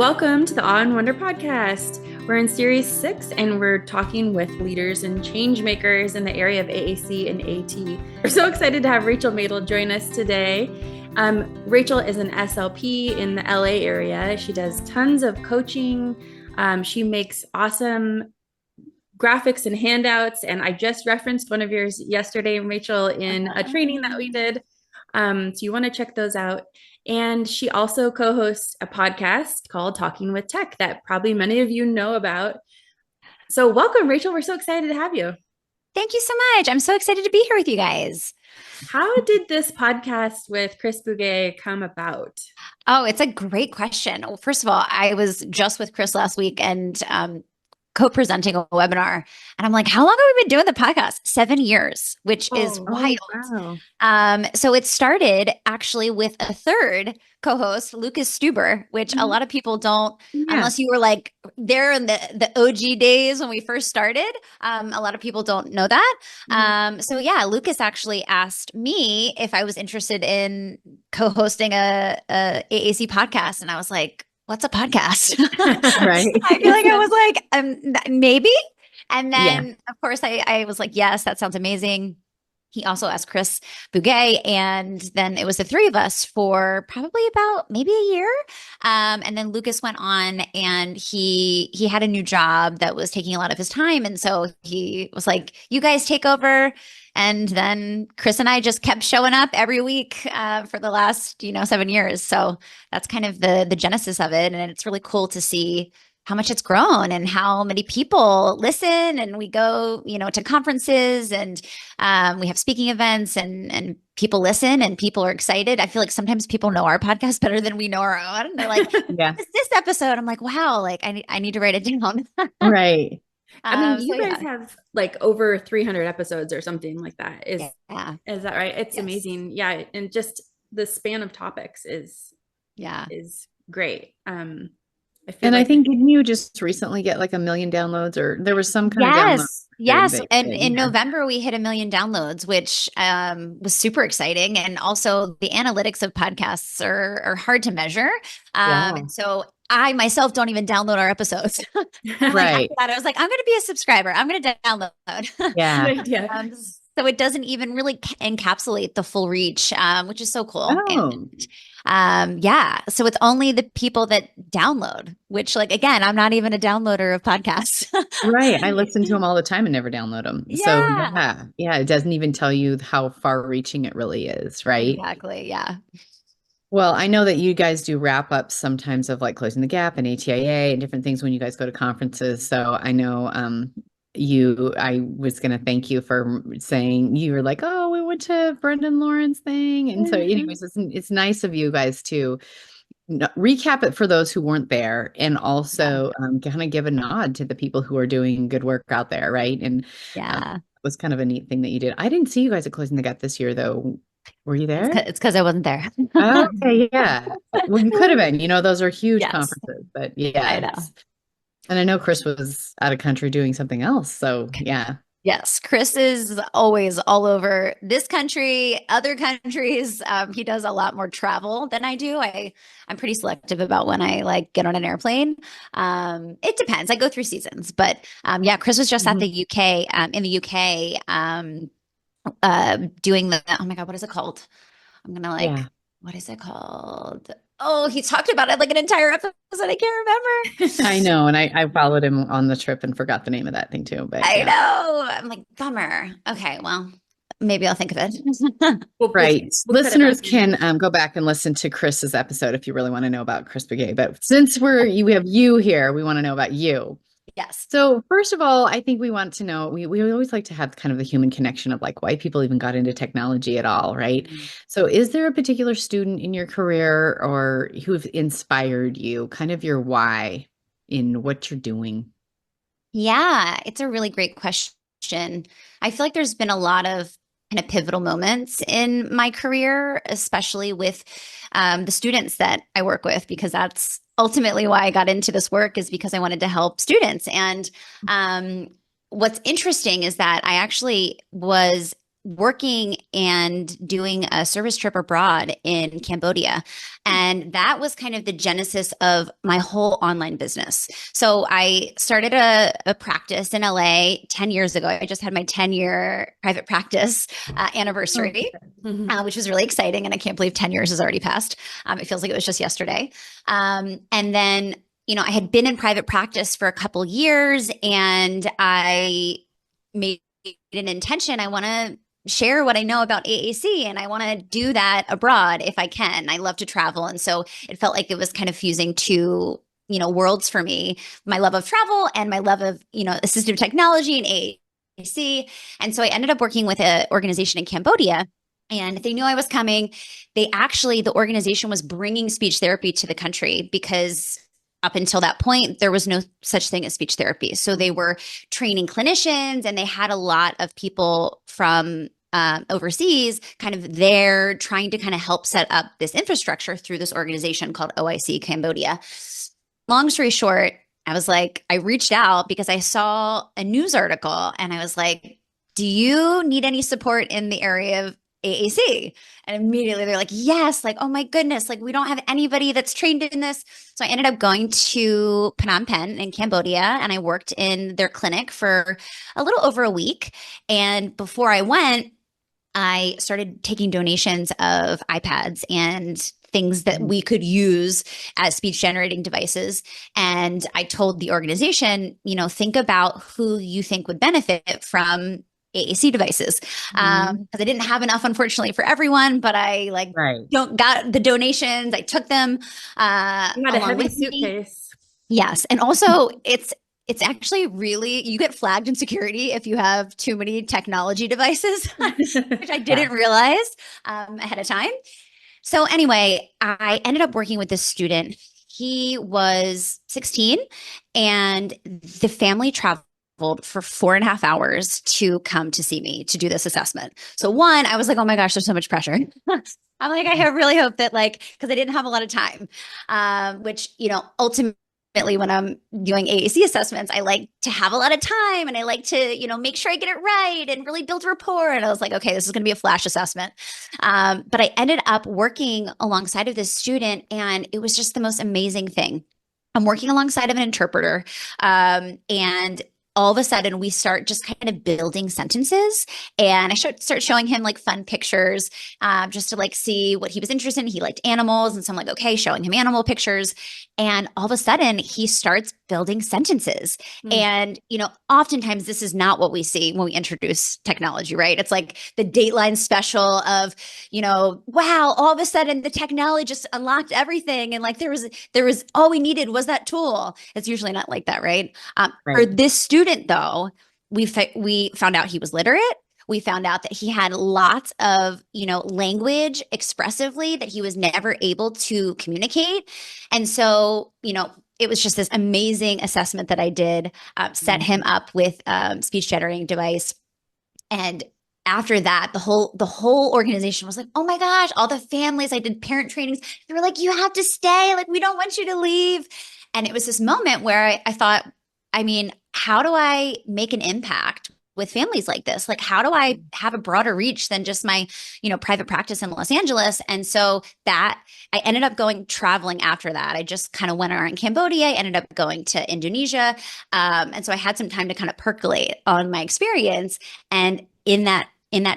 Welcome to the Awe and Wonder podcast. We're in series 6 and we're talking with leaders and changemakers in the area of AAC and AT. We're so excited to have Rachel Madel join us today. Rachel is an SLP in the LA area. She does tons of coaching. She makes awesome graphics and handouts. And I just referenced one of yours yesterday, Rachel, in a training that we did. So you want to check those out. And she also co-hosts a podcast called Talking with Tech that probably many of you know about. So welcome, Rachel. We're so excited to have you. Thank you so much. I'm so excited to be here with you guys. How did this podcast with Chris Bugej come about? Oh, it's a great question. Well, first of all, I was just with Chris last week and co-presenting a webinar. And I'm like, how long have we been doing the podcast? 7 years, which is wild. Wow. So it started actually with a third co-host, Lucas Stuber, which a lot of people don't, unless you were like there in the OG days when we first started. A lot of people don't know that. So yeah, Lucas actually asked me if I was interested in co-hosting a AAC podcast. And I was like, what's a podcast? Right. I feel like I was like, maybe. And then of course I was like, yes, that sounds amazing. He also asked Chris Bugej, and then it was the three of us for probably about maybe a year. And then Lucas went on and he had a new job that was taking a lot of his time. And so he was like, you guys take over. And then Chris and I just kept showing up every week for the last, 7 years. So that's kind of the genesis of it. And it's really cool to see how much it's grown and how many people listen. And we go, to conferences and we have speaking events and people listen and people are excited. I feel like sometimes people know our podcast better than we know our own. And they're like, it's this episode. I'm like, wow, like I need to write it down. Right. I mean, you guys have like over 300 episodes or something like that. Is that right? It's amazing. Yeah. And just the span of topics is great. I think didn't you just recently get like 1 million downloads, or there was some kind of download? Yes. And in November, we hit 1 million downloads, which was super exciting. And also the analytics of podcasts are hard to measure. And so I myself don't even download our episodes. Right. I was like, I'm going to be a subscriber. I'm going to download. Yeah. So it doesn't even really encapsulate the full reach, which is so cool. Oh. And, so it's only the people that download, which like, again, I'm not even a downloader of podcasts. Right. I listen to them all the time and never download them. Yeah. So it doesn't even tell you how far reaching it really is. Right. Exactly. Yeah. Well, I know that you guys do wrap ups sometimes of like Closing the Gap and ATIA and different things when you guys go to conferences. So I know, I was going to thank you for saying you were like, oh, we went to Brendan Lauren's thing. And so anyways, it's nice of you guys to recap it for those who weren't there and also kind of give a nod to the people who are doing good work out there. Right. And it was kind of a neat thing that you did. I didn't see you guys at Closing the Gap this year, though. Were you there? It's because I wasn't there. Okay. Yeah. Well, you could have been, those are huge conferences, but I know. And I know Chris was out of country doing something else. So yeah. Yes. Chris is always all over this country, other countries. He does a lot more travel than I do. I'm pretty selective about when I get on an airplane. It depends. I go through seasons, but Chris was just at the UK, in the UK, doing oh my God, what is it called? I'm going to what is it called? Oh, he talked about it like an entire episode. I can't remember. I know. And I followed him on the trip and forgot the name of that thing too. But I know. I'm like, bummer. Okay, well, maybe I'll think of it. Right. Listeners can go back and listen to Chris's episode if you really want to know about Chris Bugej. But since we have you here, we want to know about you. Yes. So first of all, I think we want to know, we always like to have kind of the human connection of like why people even got into technology at all, right? So is there a particular student in your career or who've inspired you, kind of your why in what you're doing? Yeah, it's a really great question. I feel like there's been a lot of kind of pivotal moments in my career, especially with the students that I work with, because that's ultimately why I got into this work, is because I wanted to help students. And what's interesting is that I actually was working and doing a service trip abroad in Cambodia. And that was kind of the genesis of my whole online business. So I started a practice in LA 10 years ago. I just had my 10-year private practice anniversary, which was really exciting. And I can't believe 10 years has already passed. It feels like it was just yesterday. And then, I had been in private practice for a couple years, and I made an intention. I want to share what I know about AAC, and I want to do that abroad if I can. I love to travel. And so it felt like it was kind of fusing two, worlds for me, my love of travel and my love of, assistive technology and AAC. And so I ended up working with an organization in Cambodia, and they knew I was coming. The organization was bringing speech therapy to the country because up until that point, there was no such thing as speech therapy. So they were training clinicians, and they had a lot of people from overseas kind of there trying to kind of help set up this infrastructure through this organization called OIC Cambodia. Long story short, I reached out because I saw a news article, and I was like, do you need any support in the area of AAC? And immediately they're like, yes, like, oh my goodness, like we don't have anybody that's trained in this. So I ended up going to Phnom Penh in Cambodia, and I worked in their clinic for a little over a week. And before I went, I started taking donations of iPads and things that we could use as speech generating devices. And I told the organization, think about who you think would benefit from AAC devices. Because I didn't have enough, unfortunately, for everyone, but I got the donations. I took them. You had a heavy suitcase. Yes. And also it's actually really, you get flagged in security if you have too many technology devices, which I didn't realize ahead of time. So anyway, I ended up working with this student. He was 16, and the family traveled for 4.5 hours to come to see me to do this assessment. So one, I was like, oh my gosh, there's so much pressure. I'm like, I really hope that because I didn't have a lot of time, which, ultimately when I'm doing AAC assessments, I like to have a lot of time, and I like to, make sure I get it right and really build rapport. And I was like, okay, this is going to be a flash assessment. But I ended up working alongside of this student, and it was just the most amazing thing. I'm working alongside of an interpreter, and all of a sudden we start just kind of building sentences, and I start showing him like fun pictures, just to see what he was interested in. He liked animals. And so I'm like, okay, showing him animal pictures. And all of a sudden he starts building sentences. And, oftentimes this is not what we see when we introduce technology, right? It's like the Dateline special of, wow, all of a sudden the technology just unlocked everything. And there was all we needed was that tool. It's usually not like that, right? For this student though, we found out he was literate. We found out that he had lots of, language expressively that he was never able to communicate. And so, it was just this amazing assessment that I did, set him up with speech generating device. And after that, the whole organization was like, oh my gosh, all the families, I did parent trainings. They were like, you have to stay. We don't want you to leave. And it was this moment where I thought, how do I make an impact with families like this? How do I have a broader reach than just my, private practice in Los Angeles? And so that I ended up traveling after that. I just kind of went around Cambodia, I ended up going to Indonesia. And so I had some time to kind of percolate on my experience. And in that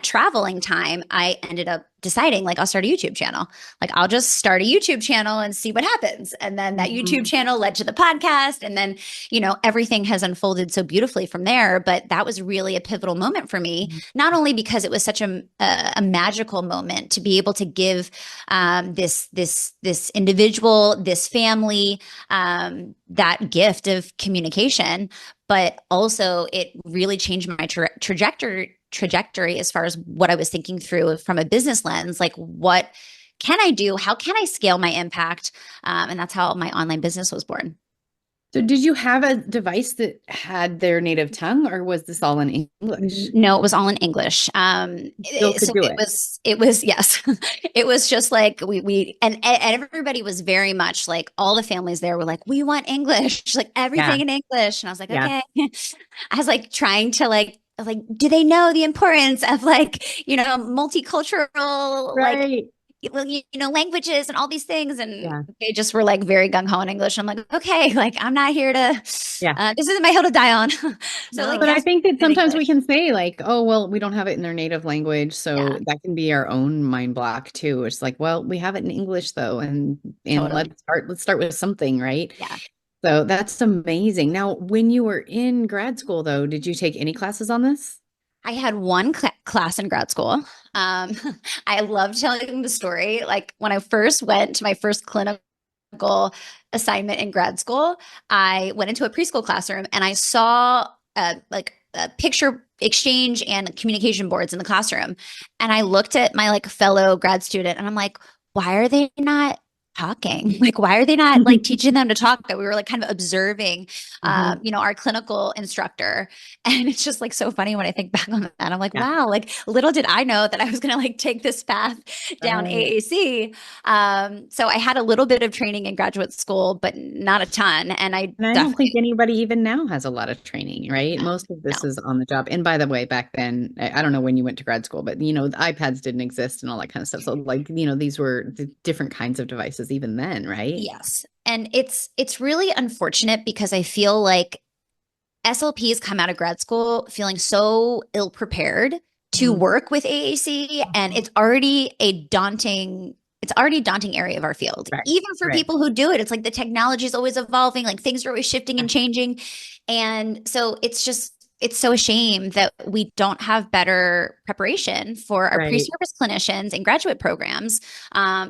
traveling time, I ended up deciding I'll start a YouTube channel. I'll just start a YouTube channel and see what happens. And then that YouTube channel led to the podcast. And then, everything has unfolded so beautifully from there. But that was really a pivotal moment for me, not only because it was such a magical moment to be able to give this individual, this family, that gift of communication, but also it really changed my trajectory as far as what I was thinking through from a business lens. What can I do? How can I scale my impact? And that's how my online business was born. So did you have a device that had their native tongue, or was this all in English? No, it was all in English. It was yes. It was just we and everybody was very much all the families there were like, we want English, everything in English. And I was like, okay. I was trying to like, do they know the importance of like, multicultural, like, Right. languages and all these things? And Yeah. they just were like very gung ho in English. I'm like, okay, like I'm not here to, Yeah. this isn't my hill to die on. So like, But I yes, think that in sometimes we English. can say like, oh, well, we don't have it in their native language. So Yeah, that can be our own mind block too. It's like, well, we have it in English though. And totally. let's start with something, right? Yeah. So that's amazing. Now, when you were in grad school though, did you take any classes on this? I had one class in grad school. Um, I love telling the story. Like when I first went to my first clinical assignment in grad school, I went into a preschool classroom and I saw like a picture exchange and communication boards in the classroom. And I looked at my like fellow grad student and I'm like, why are they not talking? Like, why are they not like teaching them to talk? That we were like kind of observing, Mhm. our clinical instructor. And it's just like so funny when I think back on that. I'm like, Yeah. wow, like little did I know that I was going to like take this path down Right. AAC. So I had a little bit of training in graduate school, but not a ton. And I And I don't think definitely, anybody even now has a lot of training, right? no, Most of no. this is on the job. And by the way, back then, I don't know when you went to grad school, but the iPads didn't exist and all that kind of stuff. So like, these were the different kinds of devices even then, right? Yes. And it's really unfortunate because I feel like SLPs come out of grad school feeling so ill prepared to Mhm. work with AAC, and it's already a daunting area of our field. Right. Even for Right. people who do it, it's like the technology is always evolving, like things are always shifting Yeah. and changing. And so it's so a shame that we don't have better preparation for our Right. pre-service clinicians and graduate programs.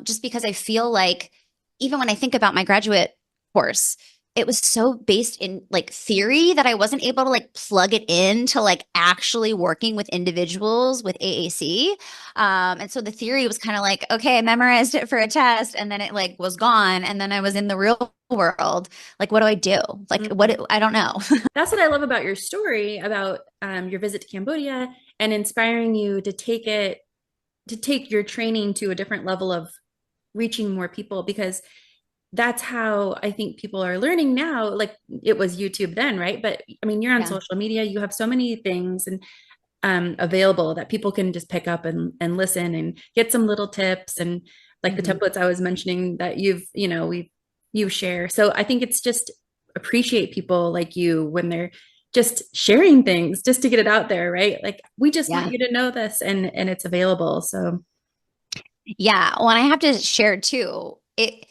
Just because I feel like even when I think about my graduate course, it was so based in like theory that I wasn't able to like plug it into like actually working with individuals with AAC. And so the theory was kind of like, okay, I memorized it for a test and then it like was gone. And then I was in the real world. Like, what do I do? Like, I don't know. That's what I love about your story about your visit to Cambodia and inspiring you to take your training to a different level of reaching more people, because that's how I think people are learning now. Like it was YouTube then, right? But I mean, you're on Yeah. social media, you have so many things and available that people can just pick up and listen and get some little tips and like the Mhm. templates I was mentioning that you share. So I think it's just appreciate people like you when they're just sharing things just to get it out there, right? Like we just want Yeah. you to know this and it's available. So Yeah. Well, and I have to share too. It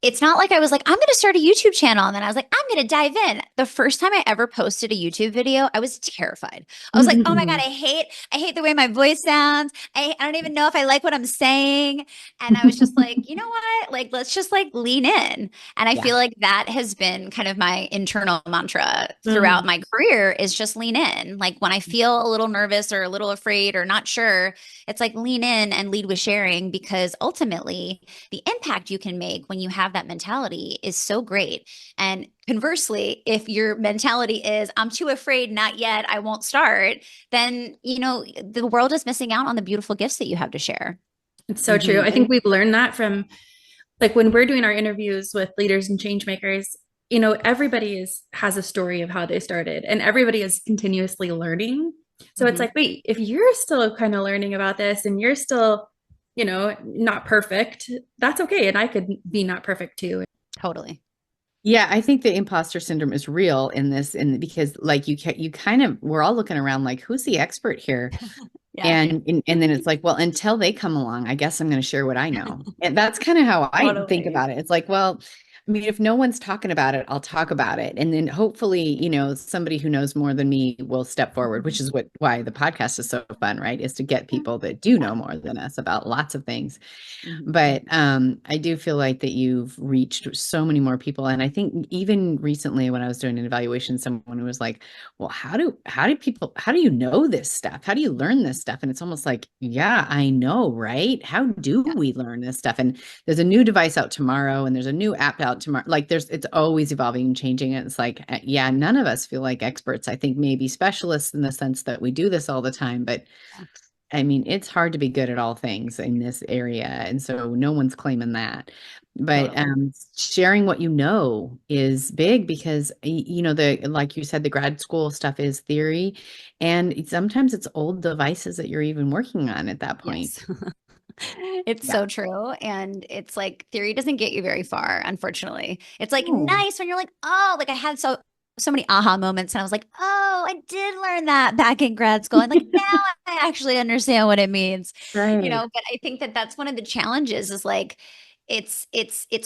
it's not like I was like, I'm going to start a YouTube channel. And then I was like, I'm going to dive in. The first time I ever posted a YouTube video, I was terrified. I was like, oh my God, I hate the way my voice sounds. I don't even know if I like what I'm saying. And I was just like, you know what? Like, let's just like lean in. And I Yeah. feel like that has been kind of my internal mantra throughout Mhm. my career is just lean in. Like when I feel a little nervous or a little afraid or not sure, it's like lean in and lead with sharing, because ultimately the impact you can make when you have that mentality is so great. And conversely, if your mentality is, I'm too afraid, not yet, I won't start, then, the world is missing out on the beautiful gifts that you have to share. It's so true. Mhm. I think we've learned that from like when we're doing our interviews with leaders and change makers, everybody has a story of how they started and everybody is continuously learning. So it's Mhm. like, wait, if you're still kind of learning about this and you're still, not perfect, that's okay. And I could be not perfect too. Totally. Yeah, I think the imposter syndrome is real in this, and because like you kind of we're all looking around like who's the expert here, Yeah. and then it's like, well, until they come along, I guess I'm going to share what I know, and that's kind of how I think Totally. about it. It's like, well, I mean, if no one's talking about it, I'll talk about it, and then hopefully, somebody who knows more than me will step forward, which is why the podcast is so fun, right? Is to get people that do Yeah. know more than us about lots of things. Mhm. But I do feel like that you've reached so many more people. And I think even recently when I was doing an evaluation, someone was like, well, how do you know this stuff? How do you learn this stuff? And it's almost like, yeah, I know, right? How do Yeah. we learn this stuff? And there's a new device out tomorrow and there's a new app out tomorrow. Like it's always evolving and changing. And it's like, yeah, none of us feel like experts. I think maybe specialists in the sense that we do this all the time, but I mean, it's hard to be good at all things in this area. And so no one's claiming that. But Totally. sharing what you know is big because, like you said, the grad school stuff is theory. And sometimes it's old devices that you're even working on at that point. Yes. It's Yeah. so true. And it's like theory doesn't get you very far, unfortunately. It's like Oh, nice when you're like, oh, like I had so many aha moments and I was like, oh, I did learn that back in grad school. And like now I actually understand what it means. right. But I think that that's one of the challenges is like it's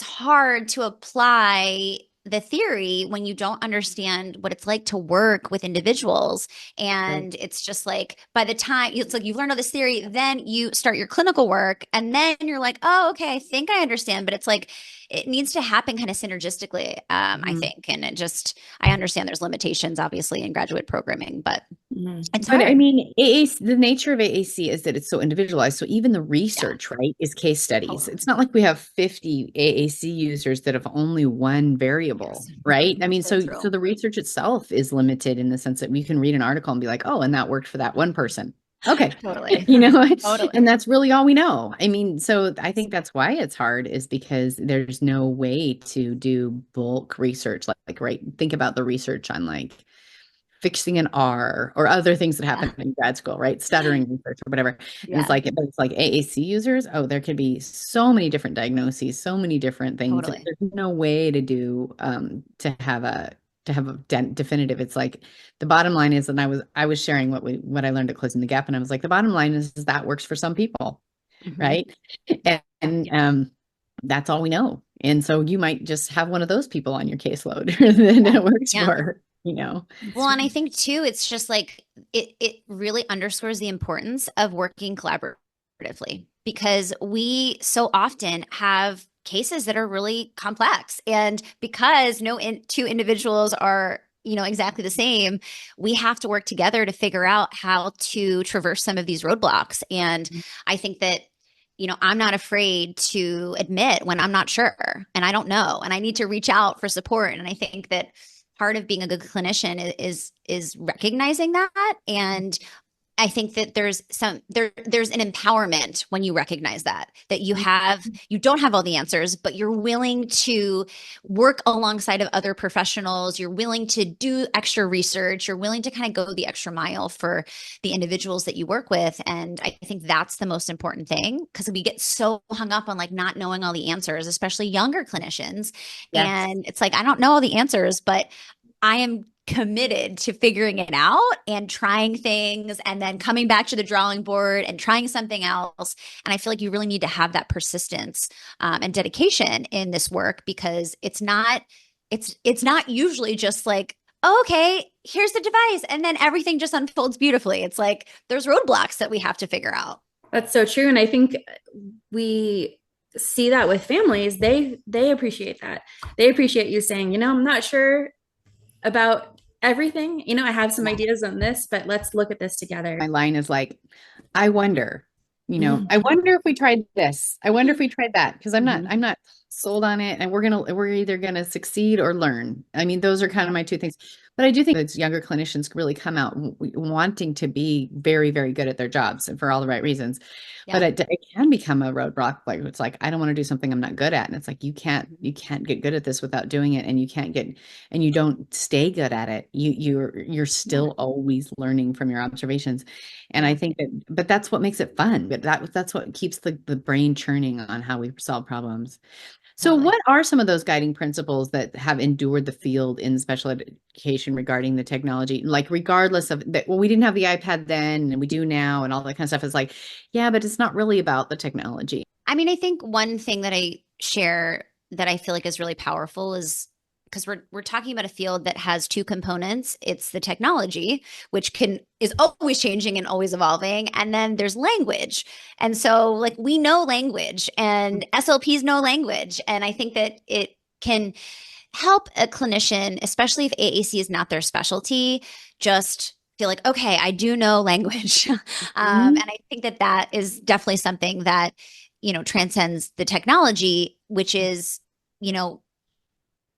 hard to apply the theory when you don't understand what it's like to work with individuals. Right. And it's just like by the time it's like you've learned all this theory, then you start your clinical work, and then you're like, oh, okay, I think I understand. But it's like it needs to happen kind of synergistically, I Mhm. think. And I understand there's limitations, obviously, in graduate programming, but Mhm. it's But I hard. mean, AAC, the nature of AAC is that it's so individualized. So even the Yeah, research, right, is case studies. totally. It's not like we have 50 AAC users that have only one variable, Yes. right? I mean, So so true. the research itself is limited in the sense that we can read an article and be like, oh, and that worked for that one person. Okay. Totally. You know, and Totally. that's really all we know. I mean, so I think that's why it's hard is because there's no way to do bulk research. Like, right, think about the research on like fixing an R or other things that Yeah. happen in grad school, right? Stuttering research or whatever. And Yeah. but it's like AAC users. Oh, there could be so many different diagnoses, so many different things. Totally. There's no way to do to have a definitive. It's like the bottom line is, and I was sharing what I learned at Closing the Gap, and I was like, the bottom line is that works for some people, Hmm. right? And that's all we know. And so you might just have one of those people on your caseload that Yeah. it works Yeah. for. That's Well, and I right. think too, it's just like it really underscores the importance of working collaboratively because we so often have cases that are really complex. And because two individuals are, exactly the same, we have to work together to figure out how to traverse some of these roadblocks. And I think that I'm not afraid to admit when I'm not sure and I don't know and I need to reach out for support. And I think that part of being a good clinician is recognizing that. And I think that there's an empowerment when you recognize that you don't have all the answers, but you're willing to work alongside of other professionals. You're willing to do extra research. You're willing to kind of go the extra mile for the individuals that you work with. And I think that's the most important thing because we get so hung up on like not knowing all the answers, especially younger clinicians. Yes. And it's like, I don't know all the answers, but I am committed to figuring it out and trying things and then coming back to the drawing board and trying something else. And I feel like you really need to have that persistence and dedication in this work because it's not usually just like, oh, okay, here's the device. And then everything just unfolds beautifully. It's like there's roadblocks that we have to figure out. That's so true. And I think we see that with families. They appreciate that. They appreciate you saying, I'm not sure about everything. I have some Yeah. ideas on this, but let's look at this together. My line is like, I wonder, Mhm. I wonder if we tried this. I wonder if we tried that because I'm not Mhm. I'm not sold on it and we're either gonna succeed or learn. I mean, those are kind of my two things. But I do think that younger clinicians really come out wanting to be very, very good at their jobs and for all the right reasons. But Yeah. it can become a roadblock. Like it's like I don't want to do something I'm not good at, and it's like you can't get good at this without doing it, and you don't stay good at it. You're Yeah. still always learning from your observations. And I Yeah. think but that's what makes it fun. But that's what keeps the brain churning on how we solve problems. So, Totally. what are some of those guiding principles that have endured the field in special education regarding the technology? Like, regardless of that, well, we didn't have the iPad then, and we do now, and all that kind of stuff. It's like, yeah, but it's not really about the technology. I mean, I think one thing that I share that I feel like is really powerful is because we're talking about a field that has two components. It's the technology, which is always changing and always evolving, and then there's language. And so like we know language and SLPs know language, and I think that it can help a clinician, especially if AAC is not their specialty, just feel like, okay, I do know language. And Mhm. I think that that is definitely something that, transcends the technology, which is, you know,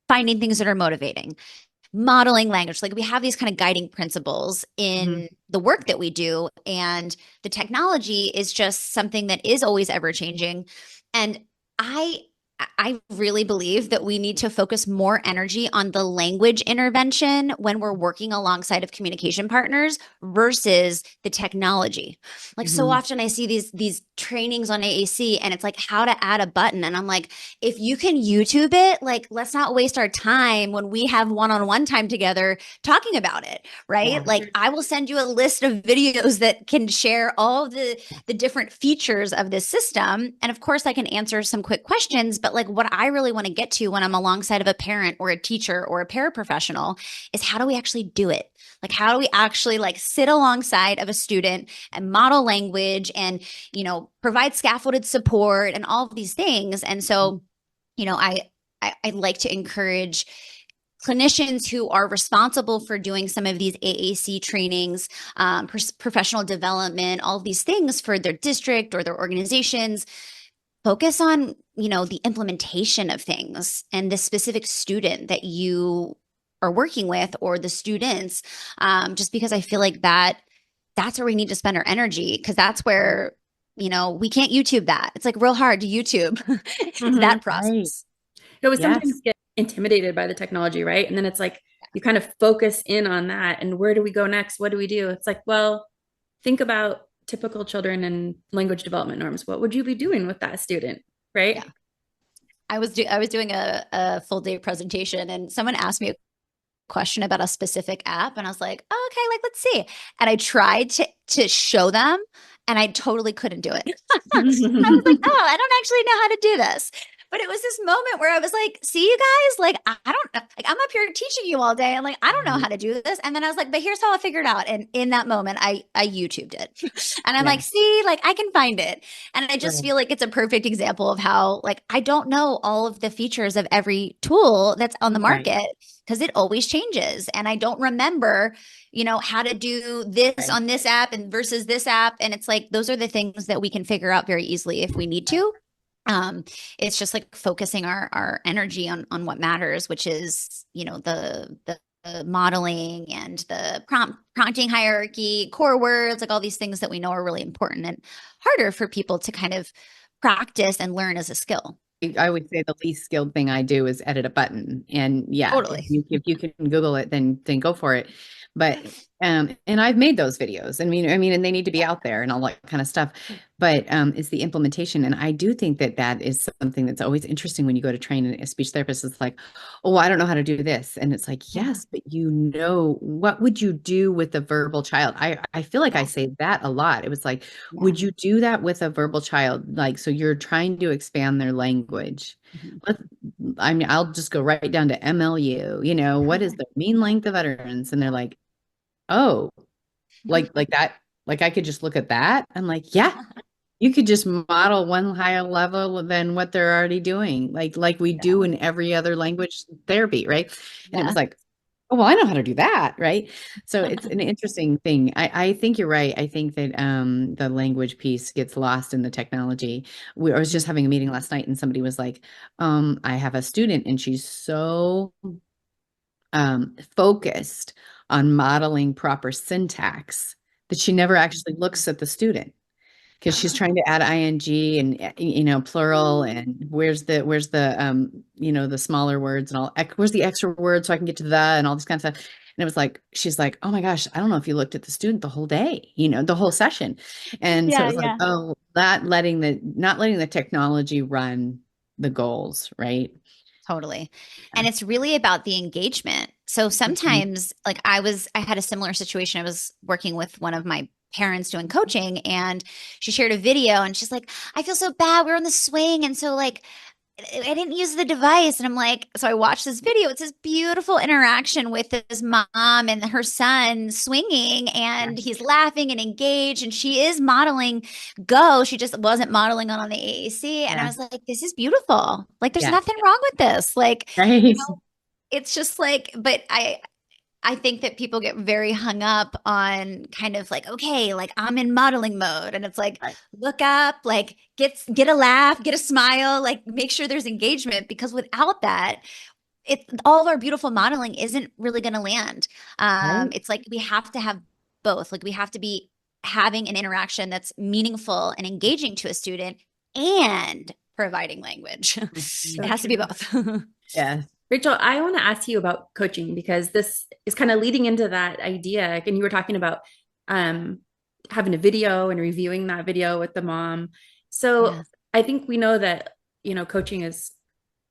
finding things that are motivating. modeling language. Like we have these kind of guiding principles in the work that we do. And the technology is just something that is always ever changing. And I really believe that we need to focus more energy on the language intervention when we're working alongside of communication partners versus the technology. Like so often I see these trainings on AAC and it's like how to add a button. And I'm like, if you can YouTube it, like let's not waste our time when we have one-on-one time together talking about it, right? Yeah. Like I will send you a list of videos that can share all the different features of this system. And of course I can answer some quick questions, but like what I really want to get to when I'm alongside of a parent or a teacher or a paraprofessional is how do we actually do it? Like how do we actually like sit alongside of a student and model language and, you know, provide scaffolded support and all of these things. And so, you know, I like to encourage clinicians who are responsible for doing some of these AAC trainings, professional development, all of these things for their district or their organizations, focus on, you know, the implementation of things and the specific student that you are working with or the students, just because I feel like that's where we need to spend our energy because that's where, you know, we can't YouTube that. It's like real hard to YouTube that process. It was sometimes get intimidated by the technology, right? And then it's like you kind of focus in on that and where do we go next? What do we do? It's like, well, think about typical children and language development norms. What would you be doing with that student, right? Yeah. I was doing a full day presentation and someone asked me a question about a specific app and I was like, oh, okay, like let's see. And I tried to show them and I totally couldn't do it. I was like, oh, I don't actually know how to do this. But it was this moment where I was like, see you guys, like, I don't know, like, I'm up here teaching you all day. And like, I don't know how to do this. And then I was like, but here's how I figured out. And in that moment, I YouTubed it. And I'm like, see, like, I can find it. And I just feel like it's a perfect example of how, like, I don't know all of the features of every tool that's on the market because it always changes. And I don't remember, you know, how to do this on this app and versus this app. And it's like, those are the things that we can figure out very easily if we need to. It's just like focusing our energy on what matters, which is, you know, the modeling and the prompting hierarchy, core words, like all these things that we know are really important and harder for people to kind of practice and learn as a skill. I would say the least skilled thing I do is edit a button. And yeah, totally. if you can Google it, then go for it. But and I've made those videos. I mean, and they need to be out there and all that kind of stuff. But it's the implementation. And I do think that is something that's always interesting when you go to train a speech therapist. It's like, oh, I don't know how to do this. And it's like, yes, but you know, what would you do with a verbal child? I feel like I say that a lot. It was like, would you do that with a verbal child? Like, so you're trying to expand their language. I mean, I'll just go right down to MLU, you know, what is the mean length of utterance? And they're like, oh, like that, like I could just look at that. I'm like, yeah, you could just model one higher level than what they're already doing, like we do in every other language therapy, right? And it was like, oh, well, I know how to do that, right? So it's an interesting thing. I think you're right. I think that the language piece gets lost in the technology. I was just having a meeting last night and somebody was like, I have a student and she's so focused on modeling proper syntax that she never actually looks at the student because she's trying to add ing and, you know, plural and where's the you know, the smaller words and all, where's the extra word so I can get to the and all this kind of stuff. And it was like, she's like, oh my gosh, I don't know if you looked at the student the whole day, you know, the whole session. And so it was like, oh, not letting the technology run the goals, right? Totally. And it's really about the engagement. So sometimes like I had a similar situation. I was working with one of my parents doing coaching and she shared a video and she's like, I feel so bad. We're on the swing. And so like, I didn't use the device. And I'm like, so I watched this video. It's this beautiful interaction with this mom and her son swinging and he's laughing and engaged and she is modeling go. She just wasn't modeling on the AAC. And I was like, this is beautiful. Like there's nothing wrong with this. Like, you know, it's just like, but I think that people get very hung up on kind of like, okay, like I'm in modeling mode. And it's like, look up, like get a laugh, get a smile, like make sure there's engagement because without that, all of our beautiful modeling isn't really going to land. Right. It's like we have to have both. Like we have to be having an interaction that's meaningful and engaging to a student and providing language. So It has to be true. both. Yeah. Rachel, I want to ask you about coaching because this is kind of leading into that idea. And you were talking about um, having a video and reviewing that video with the mom. So Yeah. I think we know that, coaching is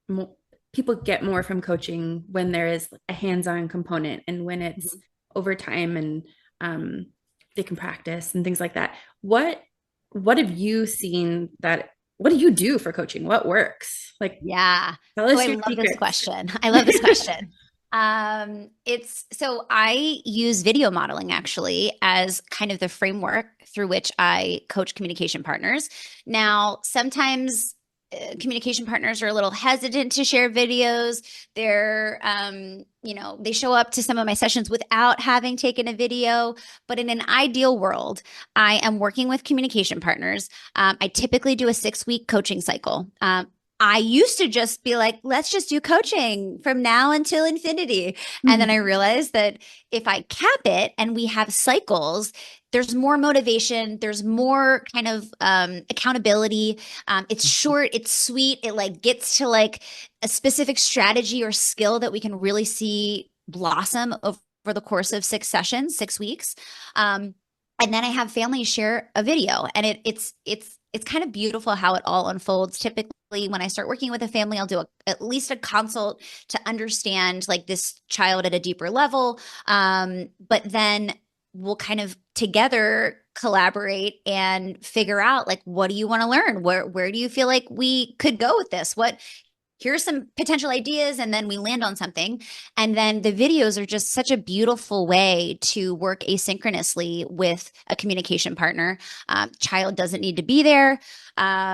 mo people get more from coaching when there is a hands-on component and when it's over time and um, they can practice and things like that. What have you seen that, what do you do for coaching? What works? Like, Yeah. tell Oh, us I your love this secrets. question. I love this question. It's so I use video modeling actually as kind of the framework through which I coach communication partners. Now, sometimes communication partners are a little hesitant to share videos. They show up to some of my sessions without having taken a video. But in an ideal world, I am working with communication partners. I typically do a 6-week coaching cycle. I used to just be like, let's just do coaching from now until infinity. And then I realized that if I cap it and we have cycles, there's more motivation, there's more kind of accountability. It's short, it's sweet, it like gets to like a specific strategy or skill that we can really see blossom over the course of 6 sessions, 6 weeks. And then I have families share a video, and it's kind of beautiful how it all unfolds. Typically, when I start working with a family, I'll do at least a consult to understand like this child at a deeper level. But then we'll kind of together collaborate and figure out like, what do you want to learn? Where do you feel like we could go with this? Here's some potential ideas, and then we land on something. And then the videos are just such a beautiful way to work asynchronously with a communication partner. Child doesn't need to be there,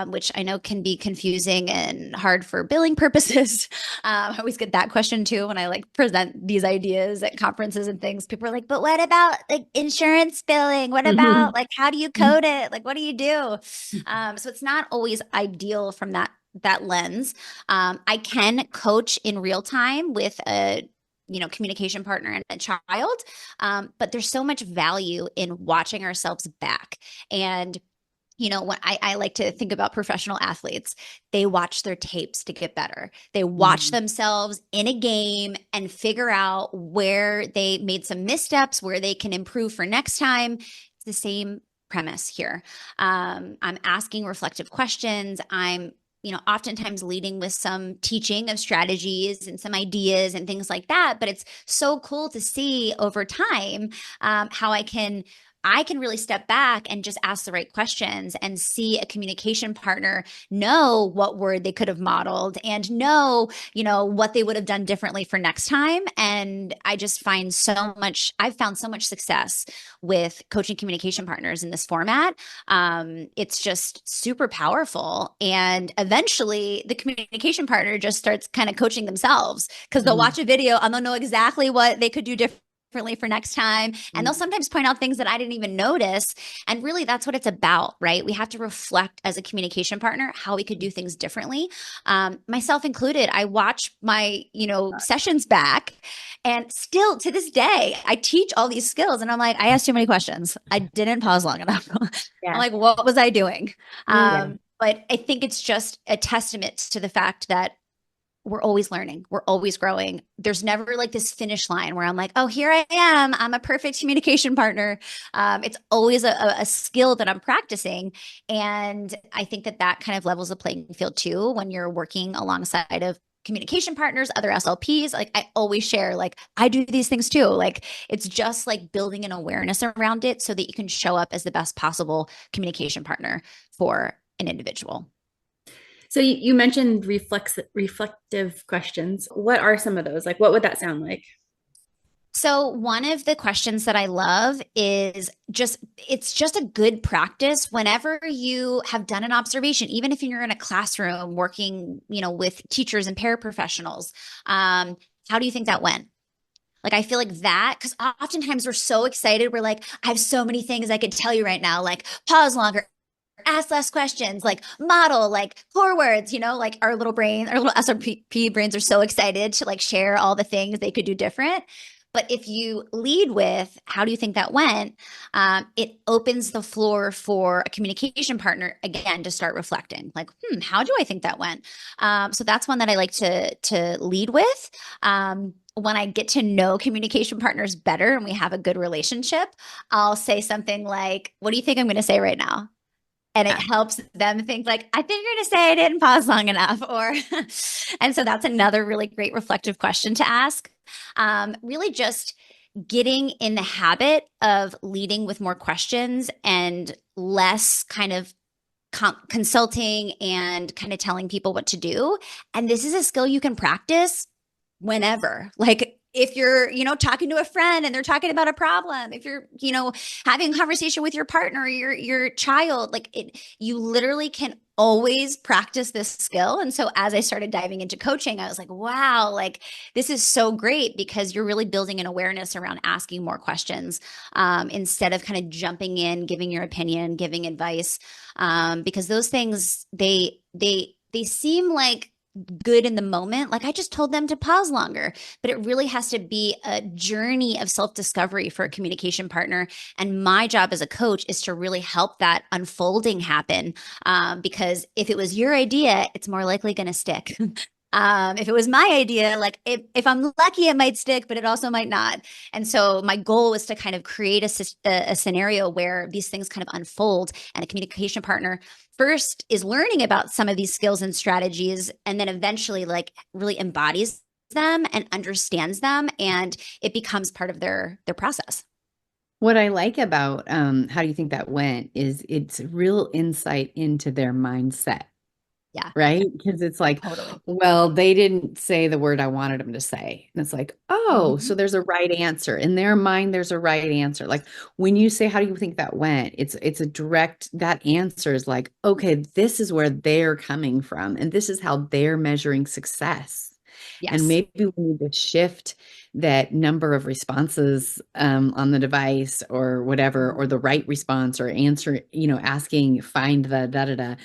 which I know can be confusing and hard for billing purposes. I always get that question too when I like present these ideas at conferences and things. People are like, but what about like insurance billing? What about like, how do you code it? Like, what do you do? So it's not always ideal from that lens. I can coach in real time with a communication partner and a child, but there's so much value in watching ourselves back. And when I like to think about professional athletes, they watch their tapes to get better. They watch themselves in a game and figure out where they made some missteps, where they can improve for next time. It's the same premise here. I'm asking reflective questions. I'm oftentimes leading with some teaching of strategies and some ideas and things like that. But it's so cool to see over time how I can really step back and just ask the right questions and see a communication partner know what word they could have modeled and know, what they would have done differently for next time. And I've found so much success with coaching communication partners in this format. It's just super powerful. And eventually the communication partner just starts kind of coaching themselves because they'll watch a video and they'll know exactly what they could do differently for next time. And they'll sometimes point out things that I didn't even notice. And really, that's what it's about, right? We have to reflect as a communication partner how we could do things differently. Myself included, I watch my, sessions back, and still to this day, I teach all these skills. And I'm like, I asked too many questions. I didn't pause long enough. Yeah. I'm like, what was I doing? Yeah. But I think it's just a testament to the fact that we're always learning. We're always growing. There's never like this finish line where I'm like, oh, here I am. I'm a perfect communication partner. It's always a skill that I'm practicing. And I think that kind of levels the playing field too, when you're working alongside of communication partners, other SLPs. Like I always share, like I do these things too. Like it's just like building an awareness around it so that you can show up as the best possible communication partner for an individual. So you mentioned reflective questions. What are some of those? Like, what would that sound like? So one of the questions that I love is it's just a good practice whenever you have done an observation, even if you're in a classroom working, with teachers and paraprofessionals. How do you think that went? Like, I feel like that, because oftentimes we're so excited. We're like, I have so many things I could tell you right now, like pause longer, ask less questions, like model, like core words, like our little brain, our little SRP brains are so excited to like share all the things they could do different. But if you lead with, how do you think that went? It opens the floor for a communication partner, again, to start reflecting like, how do I think that went? So that's one that I like to lead with. When I get to know communication partners better and we have a good relationship, I'll say something like, what do you think I'm going to say right now? And it helps them think like, I think you're going to say I didn't pause long enough. And so that's another really great reflective question to ask. Really just getting in the habit of leading with more questions and less kind of consulting and kind of telling people what to do. And this is a skill you can practice whenever. Like if you're, talking to a friend and they're talking about a problem, if you're, having a conversation with your partner or your child, like you literally can always practice this skill. And so as I started diving into coaching, I was like, wow, like this is so great because you're really building an awareness around asking more questions instead of kind of jumping in, giving your opinion, giving advice, because those things, they seem like good in the moment. Like I just told them to pause longer, but it really has to be a journey of self-discovery for a communication partner. And my job as a coach is to really help that unfolding happen. Because if it was your idea, it's more likely going to stick. If it was my idea, like if I'm lucky, it might stick, but it also might not. And so my goal was to kind of create a scenario where these things kind of unfold and a communication partner first is learning about some of these skills and strategies, and then eventually like really embodies them and understands them, and it becomes part of their process. What I like about how do you think that went is it's real insight into their mindset. Yeah. Right? Because it's like, Totally. well, they didn't say the word I wanted them to say. And it's like, oh, so there's a right answer. In their mind, there's a right answer. Like when you say, how do you think that went? It's a direct, that answer is like, okay, this is where they're coming from. And this is how they're measuring success. Yes. And maybe we need to shift that number of responses on the device or whatever, or the right response or answer, asking, find the da-da-da.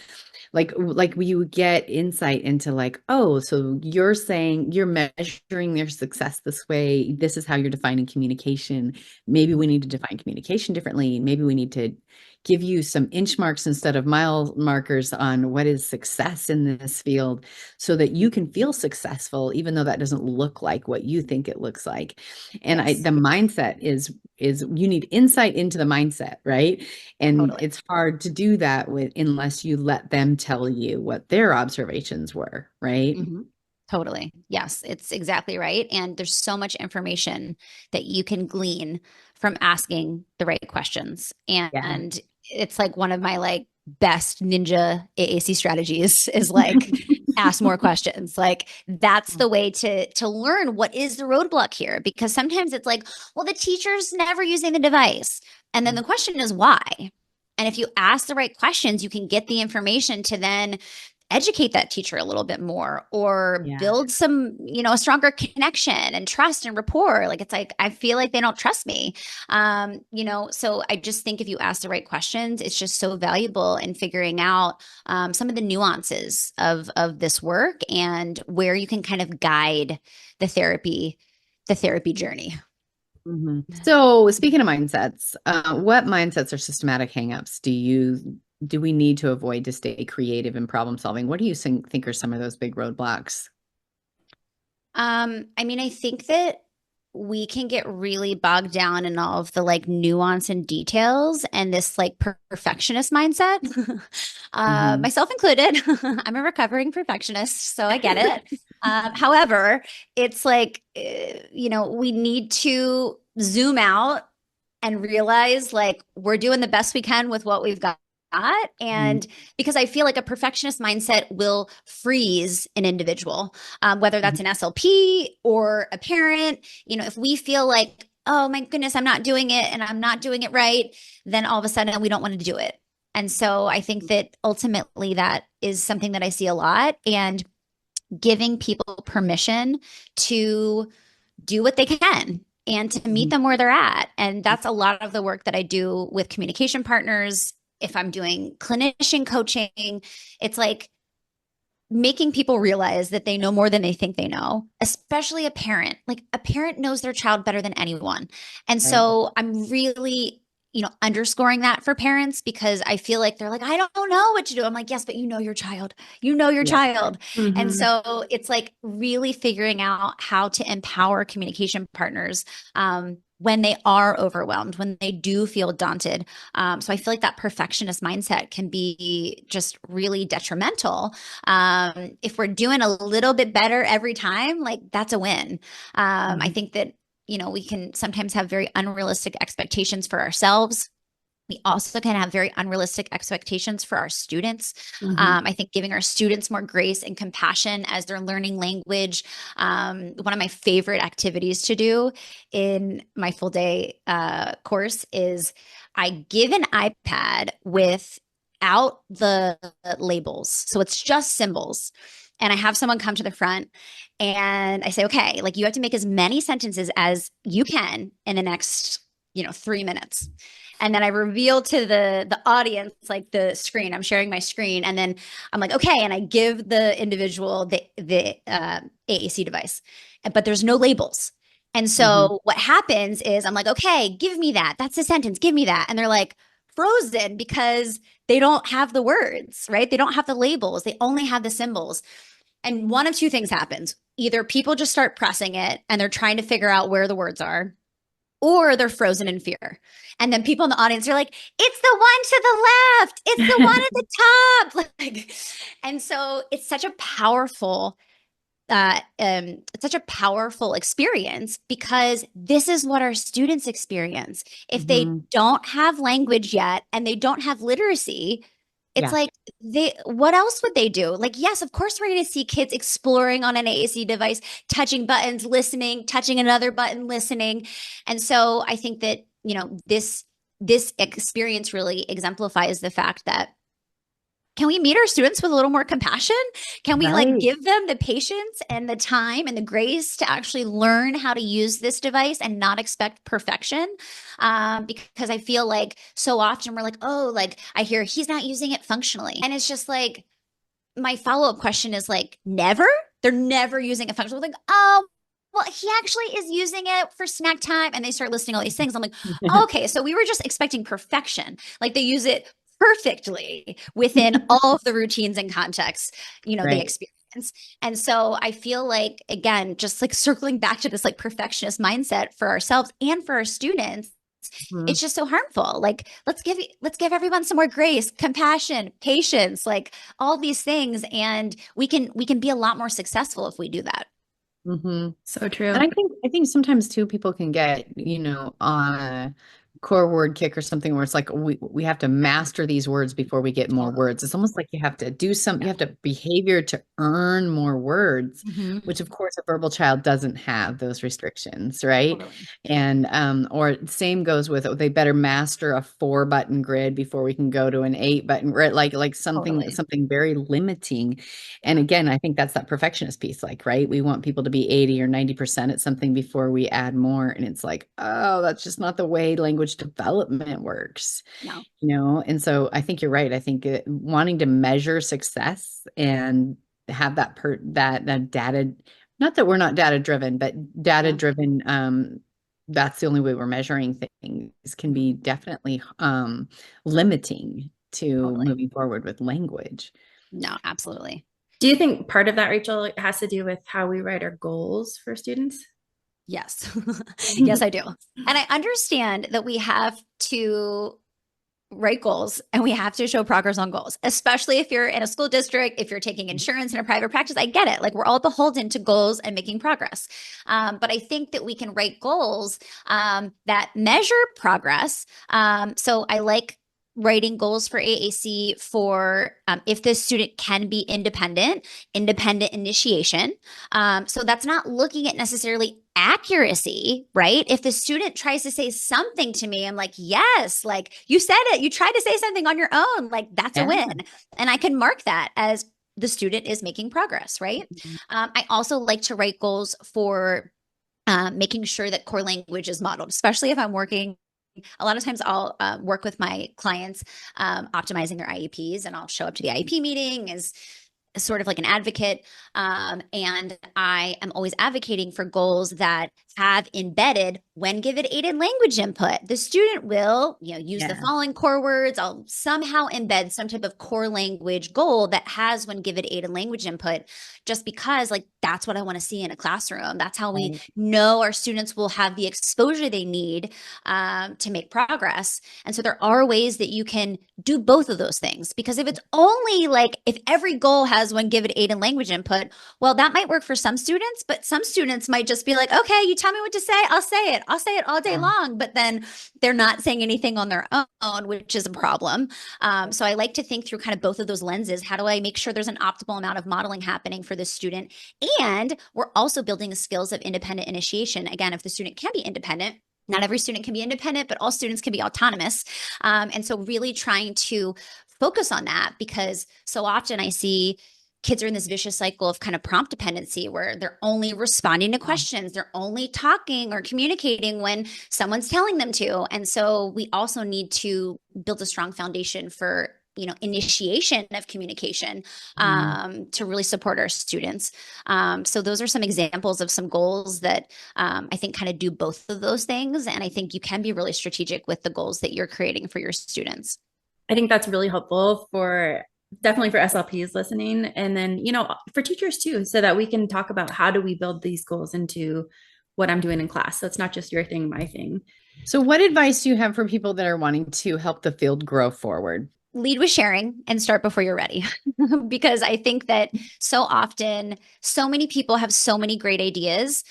Like you get insight into like, oh, so you're saying you're measuring their success this way. This is how you're defining communication. Maybe we need to define communication differently. Maybe we need to give you some inch marks instead of mile markers on what is success in this field so that you can feel successful, even though that doesn't look like what you think it looks like. And Yes. the mindset is you need insight into the mindset, right? And Totally. it's hard to do that unless you let them tell you what their observations were, right? Totally. Yes, it's exactly right. And there's so much information that you can glean from asking the right questions. And it's like one of my like best ninja AAC strategies is like ask more questions. Like that's the way to learn what is the roadblock here. Because sometimes it's like, well, the teacher's never using the device. And then the question is why? And if you ask the right questions, you can get the information to then educate that teacher a little bit more or build some, a stronger connection and trust and rapport. Like, it's like, I feel like they don't trust me. So I just think if you ask the right questions, it's just so valuable in figuring out some of the nuances of this work and where you can kind of guide the therapy journey. So speaking of mindsets, what mindsets or systematic hangups do we need to avoid to stay creative in problem solving? What do you think are some of those big roadblocks? I think that we can get really bogged down in all of the like nuance and details and this like perfectionist mindset, myself included. I'm a recovering perfectionist, so I get it. However, it's like, we need to zoom out and realize like we're doing the best we can with what we've got. And because I feel like a perfectionist mindset will freeze an individual, whether that's an SLP or a parent. If we feel like, oh my goodness, I'm not doing it and I'm not doing it right, then all of a sudden we don't want to do it. And so I think that ultimately that is something that I see a lot, and giving people permission to do what they can and to meet them where they're at. And that's a lot of the work that I do with communication partners if I'm doing clinician coaching, it's like making people realize that they know more than they think they know, especially a parent. Like a parent knows their child better than anyone. And Right. so I'm really, underscoring that for parents, because I feel like they're like, I don't know what to do. I'm like, yes, but you know your child. You know your Yeah. child. Mhm. And so it's like really figuring out how to empower communication partners when they are overwhelmed, when they do feel daunted. So I feel like that perfectionist mindset can be just really detrimental. If we're doing a little bit better every time, like that's a win. I think that, we can sometimes have very unrealistic expectations for ourselves. We also can have very unrealistic expectations for our students. I think giving our students more grace and compassion as they're learning language. One of my favorite activities to do in my full day course is I give an iPad without the labels. So it's just symbols. And I have someone come to the front and I say, okay, like you have to make as many sentences as you can in the next, 3 minutes. And then I reveal to the audience, like the screen, I'm sharing my screen. And then I'm like, okay. And I give the individual the AAC device, but there's no labels. And so what happens is I'm like, okay, give me that. That's a sentence. Give me that. And they're like frozen because they don't have the words, right? They don't have the labels. They only have the symbols. And one of two things happens. Either people just start pressing it and they're trying to figure out where the words are, or they're frozen in fear. And then people in the audience are like, it's the one to the left. It's the one at the top. And so it's such a powerful experience, because this is what our students experience. If they don't have language yet and they don't have literacy, it's like what else would they do? Like, yes, of course, we're going to see kids exploring on an AAC device, touching buttons, listening, touching another button, listening. And so I think that, this experience really exemplifies the fact that, can we meet our students with a little more compassion? Can we give them the patience and the time and the grace to actually learn how to use this device and not expect perfection? Because I feel like so often we're like, oh, like I hear he's not using it functionally. And it's just like, my follow-up question is like, never? They're never using it functionally. Like, oh, well, he actually is using it for snack time. And they start listing all these things. I'm like, oh, okay, so we were just expecting perfection. Like they use it perfectly within all of the routines and contexts, the experience. And so I feel like, again, just like circling back to this like perfectionist mindset for ourselves and for our students, it's just so harmful. Like, let's give everyone some more grace, compassion, patience, like all these things. And we can be a lot more successful if we do that. So true. And I think sometimes too, people can get, on a core word kick or something where it's like, we have to master these words before we get more words. It's almost like you have to do something, you have to behavior to earn more words, which of course a verbal child doesn't have those restrictions, right? And, or same goes with, they better master a 4-button grid before we can go to an 8-button grid, like something very limiting. And again, I think that's that perfectionist piece, like, right? We want people to be 80 or 90% at something before we add more. And it's like, oh, that's just not the way language development works. No. And so I think you're right. I think wanting to measure success and have that that data, not that we're not data driven, but data driven, that's the only way we're measuring things, can be definitely limiting to moving forward with language. No, absolutely. Do you think part of that, Rachel, has to do with how we write our goals for students? Yes. Yes, I do. And I understand that we have to write goals and we have to show progress on goals, especially if you're in a school district, if you're taking insurance in a private practice. I get it. Like we're all beholden to goals and making progress. But I think that we can write goals that measure progress. So I like writing goals for AAC for if the student can be independent initiation. So that's not looking at necessarily accuracy, right? If the student tries to say something to me, I'm like, yes, like you said it, you tried to say something on your own, like that's a win. And I can mark that as the student is making progress, right? I also like to write goals for making sure that core language is modeled, especially if I'm working a lot of times I'll work with my clients optimizing their IEPs, and I'll show up to the IEP meeting as sort of like an advocate. And I am always advocating for goals that have embedded when given aided language input. The student will, use the following core words. I'll somehow embed some type of core language goal that has when given aided language input, just because like that's what I want to see in a classroom. That's how we know our students will have the exposure they need to make progress. And so there are ways that you can do both of those things, because if it's only like, if every goal has when given aided language input, well, that might work for some students, but some students might just be like, okay, you tell me what to say, I'll say it. I'll say it all day long, but then they're not saying anything on their own, which is a problem. So I like to think through kind of both of those lenses. How do I make sure there's an optimal amount of modeling happening for the student? And we're also building the skills of independent initiation. Again, if the student can be independent, not every student can be independent, but all students can be autonomous. And so really trying to focus on that, because so often I see kids are in this vicious cycle of kind of prompt dependency where they're only responding to questions. They're only talking or communicating when someone's telling them to. And so we also need to build a strong foundation for initiation of communication to really support our students. So those are some examples of some goals that I think kind of do both of those things. And I think you can be really strategic with the goals that you're creating for your students. I think that's really helpful definitely for SLPs listening. And then, for teachers too, so that we can talk about how do we build these goals into what I'm doing in class. So it's not just your thing, my thing. So what advice do you have for people that are wanting to help the field grow forward? Lead with sharing and start before you're ready. Because I think that so often, so many people have so many great ideas.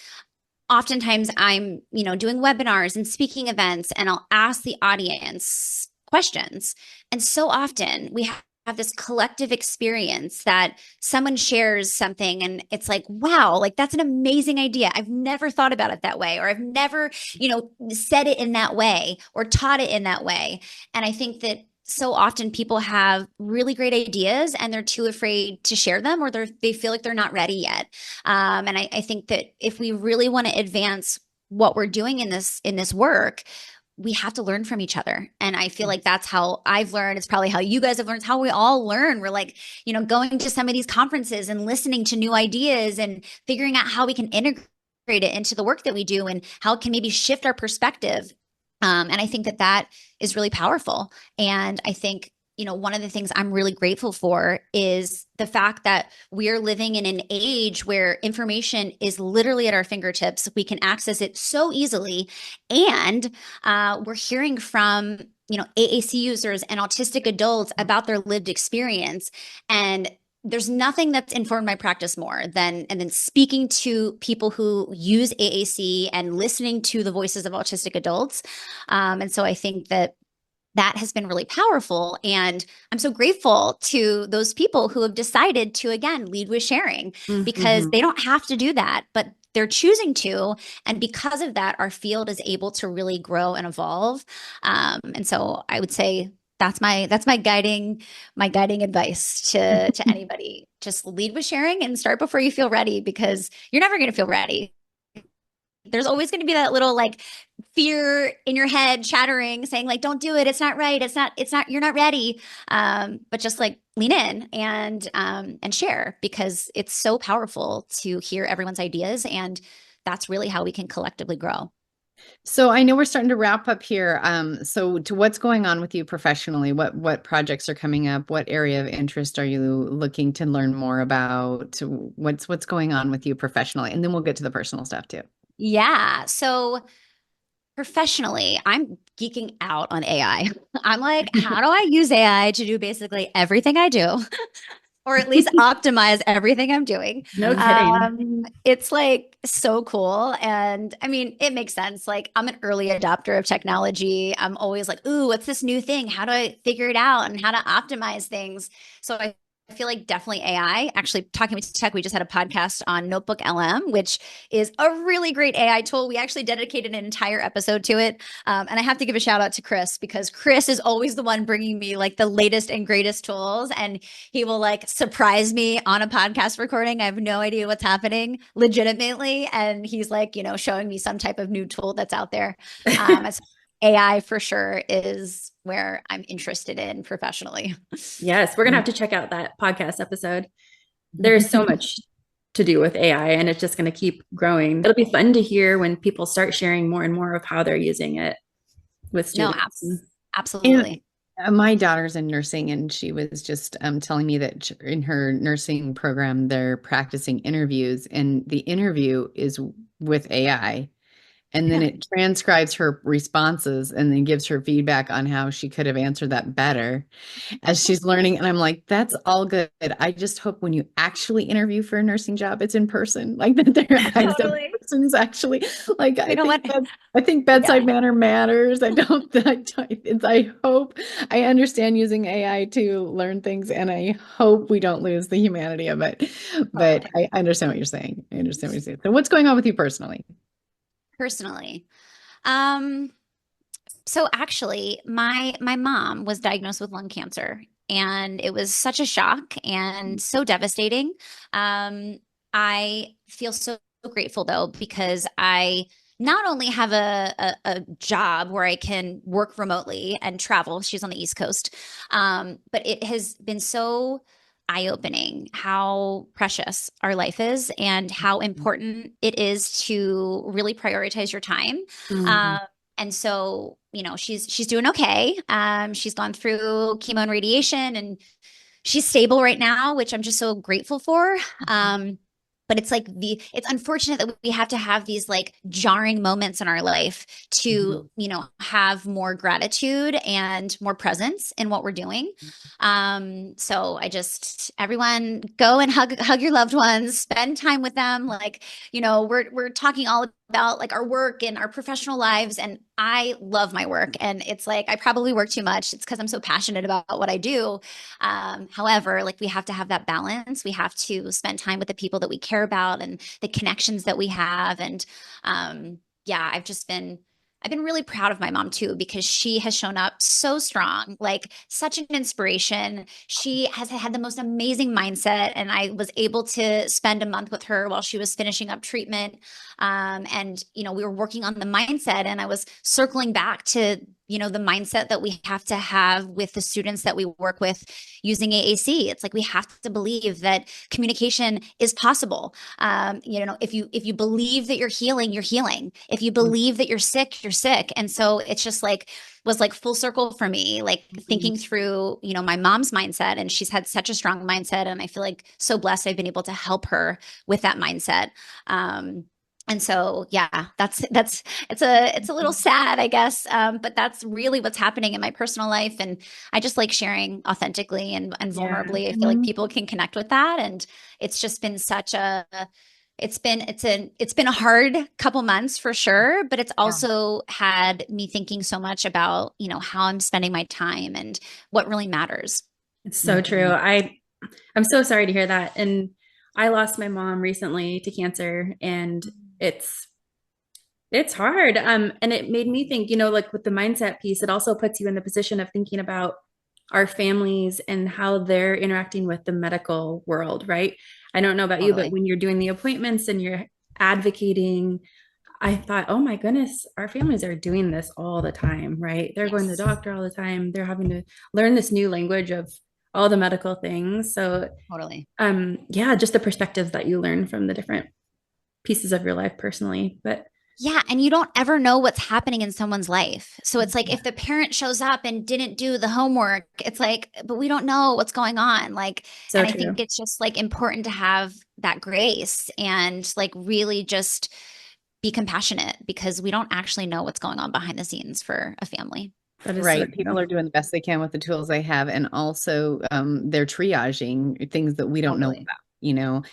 Oftentimes I'm, doing webinars and speaking events, and I'll ask the audience questions. And so often we have this collective experience that someone shares something and it's like, wow, like that's an amazing idea. I've never thought about it that way, or I've never, said it in that way or taught it in that way. And I think that so often people have really great ideas and they're too afraid to share them, or they feel like they're not ready yet. And I think that if we really want to advance what we're doing in this work, we have to learn from each other. And I feel like that's how I've learned. It's probably how you guys have learned. It's how we all learn. We're like, going to some of these conferences and listening to new ideas and figuring out how we can integrate it into the work that we do and how it can maybe shift our perspective. And I think that is really powerful. And I think, one of the things I'm really grateful for is the fact that we're living in an age where information is literally at our fingertips. We can access it so easily. And we're hearing from, AAC users and autistic adults about their lived experience. And there's nothing that's informed my practice more than speaking to people who use AAC and listening to the voices of autistic adults. And so I think that has been really powerful. And I'm so grateful to those people who have decided to, again, lead with sharing, because they don't have to do that, but they're choosing to. And because of that, our field is able to really grow and evolve. And so I would say that's my guiding advice to anybody. Just lead with sharing and start before you feel ready, because you're never going to feel ready. There's always going to be that little like fear in your head chattering, saying like, don't do it. It's not right. It's not, you're not ready. But just like lean in and share, because it's so powerful to hear everyone's ideas. And that's really how we can collectively grow. So I know we're starting to wrap up here. So to what's going on with you professionally? What projects are coming up? What area of interest are you looking to learn more about? What's going on with you professionally? And then we'll get to the personal stuff too. Yeah. So professionally, I'm geeking out on AI. I'm like, how do I use AI to do basically everything I do? Or at least optimize everything I'm doing. No kidding. It's like so cool. And I mean, it makes sense. Like I'm an early adopter of technology. I'm always like, ooh, what's this new thing? How do I figure it out and how to optimize things? So I feel like definitely AI. Actually, talking with tech, we just had a podcast on Notebook LM, which is a really great AI tool. We actually dedicated an entire episode to it. And I have to give a shout out to Chris, because Chris is always the one bringing me like the latest and greatest tools. And he will like surprise me on a podcast recording. I have no idea what's happening legitimately. And he's like, showing me some type of new tool that's out there. AI for sure is where I'm interested in professionally. Yes, we're gonna have to check out that podcast episode. There's so much to do with AI, and it's just gonna keep growing. It'll be fun to hear when people start sharing more and more of how they're using it with No, students. absolutely. And my daughter's in nursing, and she was just telling me that in her nursing program, they're practicing interviews, and the interview is with AI. And then it transcribes her responses and then gives her feedback on how she could have answered that better as she's learning. And I'm like, that's all good. I just hope when you actually interview for a nursing job, it's in person, like that their eyes of Totally. persons actually like You know what? I think bedside manner matters. I hope I understand using AI to learn things, and I hope we don't lose the humanity of it. But Totally. I understand what you're saying. I understand what you're saying. So what's going on with you personally? Personally. Um, so actually my mom was diagnosed with lung cancer, and it was such a shock and so devastating. I feel so grateful though, because I not only have a job where I can work remotely and travel, she's on the East Coast, but it has been so eye-opening how precious our life is and how important it is to really prioritize your time. Mhm. Um, and so, she's doing okay. She's gone through chemo and radiation, and she's stable right now, which I'm just so grateful for. But it's like it's unfortunate that we have to have these like jarring moments in our life to, have more gratitude and more presence in what we're doing. So everyone go and hug your loved ones, spend time with them. Like, we're talking all about like our work and our professional lives. And I love my work. And it's like, I probably work too much. It's because I'm so passionate about what I do. However, like we have to have that balance. We have to spend time with the people that we care about and the connections that we have. And yeah, I've been really proud of my mom too, because she has shown up so strong, like such an inspiration. She has had the most amazing mindset. And I was able to spend a month with her while she was finishing up treatment. And, we were working on the mindset, and I was circling back to, the mindset that we have to have with the students that we work with using AAC. It's like we have to believe that communication is possible. If you believe that you're healing, you're healing. If you believe that you're sick. And so it's just like was like full circle for me, like thinking through, my mom's mindset, and she's had such a strong mindset, and I feel like so blessed I've been able to help her with that mindset. And so, yeah, it's a little sad, I guess. But that's really what's happening in my personal life. And I just like sharing authentically and vulnerably. I feel like people can connect with that. And it's just been it's been a hard couple months for sure, but it's also had me thinking so much about, how I'm spending my time and what really matters. It's so true. I'm so sorry to hear that. And I lost my mom recently to cancer, and it's it's hard. And it made me think, like with the mindset piece, it also puts you in the position of thinking about our families and how they're interacting with the medical world, right? I don't know about you, but Totally. when you're doing the appointments and you're advocating, I thought, oh my goodness, our families are doing this all the time, right? They're going to the Yes, doctor all the time. They're having to learn this new language of all the medical things. So, totally. yeah, just the perspectives that you learn from the different pieces of your life personally. But Yeah, and you don't ever know what's happening in someone's life. So it's like if the parent shows up and didn't do the homework, it's like, but we don't know what's going on. Like, so and I true. think it's just like important to have that grace and like really just be compassionate, because we don't actually know what's going on behind the scenes for a family. That is so Right. People true. are doing the best they can with the tools they have. And also, they're triaging things that we don't know Totally. about.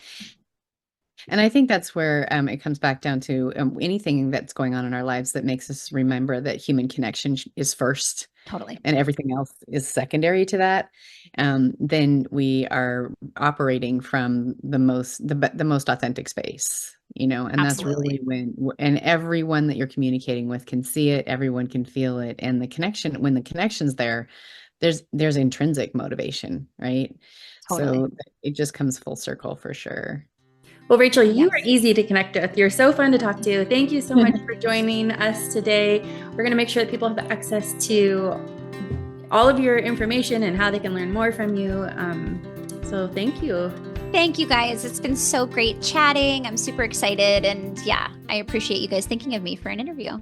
And I think that's where it comes back down to anything that's going on in our lives that makes us remember that human connection is first Totally. and everything else is secondary to that. Then we are operating from the most authentic space, and that's really Absolutely. and everyone that you're communicating with can see it, everyone can feel it. And when the connection's there, there's intrinsic motivation, right? Totally. So it just comes full circle for sure. Well, Rachel, you Yes. are easy to connect with. You're so fun to talk to. Thank you so much for joining us today. We're going to make sure that people have access to all of your information and how they can learn more from you. So thank you. Thank you guys. It's been so great chatting. I'm super excited. And yeah, I appreciate you guys thinking of me for an interview.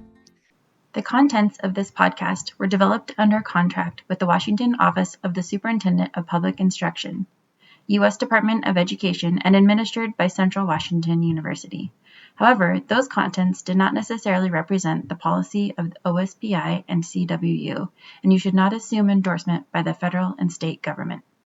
The contents of this podcast were developed under contract with the Washington Office of the Superintendent of Public Instruction, U.S. Department of Education, and administered by Central Washington University. However, those contents did not necessarily represent the policy of the OSPI and CWU, and you should not assume endorsement by the federal and state government.